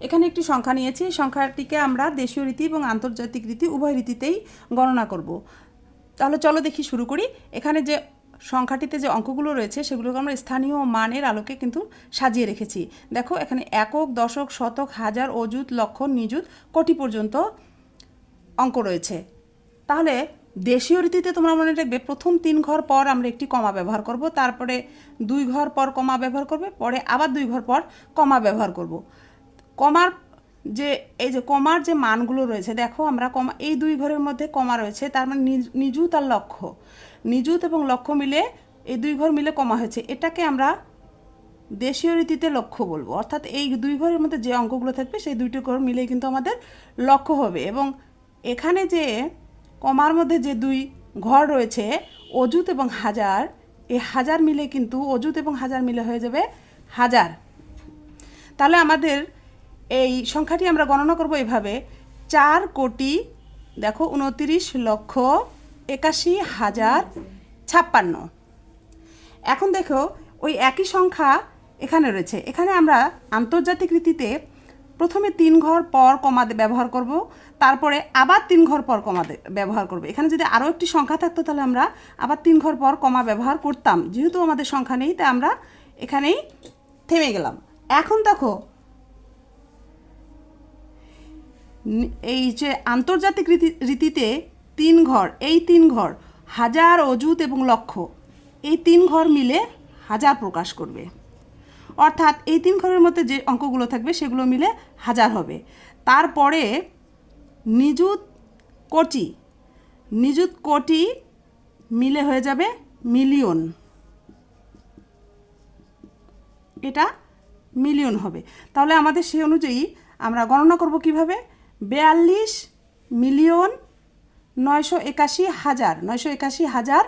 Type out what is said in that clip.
এখানে একটি সংখ্যা নিয়েছি। সংখ্যাটিকে আমরা দেশীয় রীতি এবং আন্তর্জাতিক রীতি উভয় রীতিতেই গণনা করব। তাহলে চলো দেখি, শুরু করি। এখানে যে সংখ্যাটিতে যে অঙ্কগুলো রয়েছে সেগুলোকে আমরা স্থানীয় মানের আলোকে কিন্তু সাজিয়ে রেখেছি। দেখো এখানে একক, দশক, শতক, হাজার, অযুত, লক্ষ, নিযুত, কোটি পর্যন্ত অঙ্ক রয়েছে। তাহলে দেশীয় রীতিতে তোমরা মনে রাখবে প্রথম 3 ঘর পর আমরা একটি কমা ব্যবহার করব, তারপরে 2 ঘর পর কমা ব্যবহার করবে, পরে আবার 2 ঘর পর কমা ব্যবহার করব। কমার যে এই যে কমার যে মানগুলো রয়েছে, দেখো আমরা কমা এই 2 ঘরের মধ্যে কমা রয়েছে, তার মানে নিযুত আর লক্ষ, নিযুত এবং লক্ষ মিলে এই 2 ঘর মিলে কমা হয়েছে, এটাকে আমরা দেশীয় রীতিতে লক্ষ বলবো। অর্থাৎ এই 2 ঘরের মধ্যে যে অঙ্কগুলো থাকবে সেই 2টি ঘর মিলেই কিন্তু আমাদের লক্ষ হবে। এবং এখানে যে কমার মধ্যে যে 2 ঘর রয়েছে অযুত এবং হাজার, এই হাজার মিলে কিন্তু অযুত এবং হাজার মিলে হয়ে যাবে হাজার। তাহলে আমাদের এই সংখ্যাটি আমরা গণনা করব এভাবে: 4,58,81,056। এখন দেখো ওই একই সংখ্যা এখানে রয়েছে। এখানে আমরা আন্তর্জাতিক রীতিতে প্রথমে 3 ঘর পর কমা ব্যবহার করব, তারপরে আবার 3 ঘর পর কমা ব্যবহার করব। এখানে যদি আরও একটি সংখ্যা থাকতো তাহলে আমরা আবার 3 ঘর পর কমা ব্যবহার করতাম। যেহেতু আমাদের সংখ্যা নেই তাই আমরা এখানেই থেমে গেলাম। এখন দেখো এই যে আন্তর্জাতিক রীতিতে 3 ঘর, এই 3 ঘর হাজার, অযুত এবং লক্ষ, এই 3 ঘর মিলে হাজার প্রকাশ করবে। অর্থাৎ এই 3 ঘরের মধ্যে যে অঙ্কগুলো থাকবে সেগুলো মিলে হাজার হবে। তারপরে নিযুত কোটি, নিযুত কোটি মিলে হয়ে যাবে মিলিয়ন, এটা মিলিয়ন হবে। তাহলে আমাদের সেই অনুযায়ী আমরা গণনা করব কিভাবে: 42,981,000, 981,056।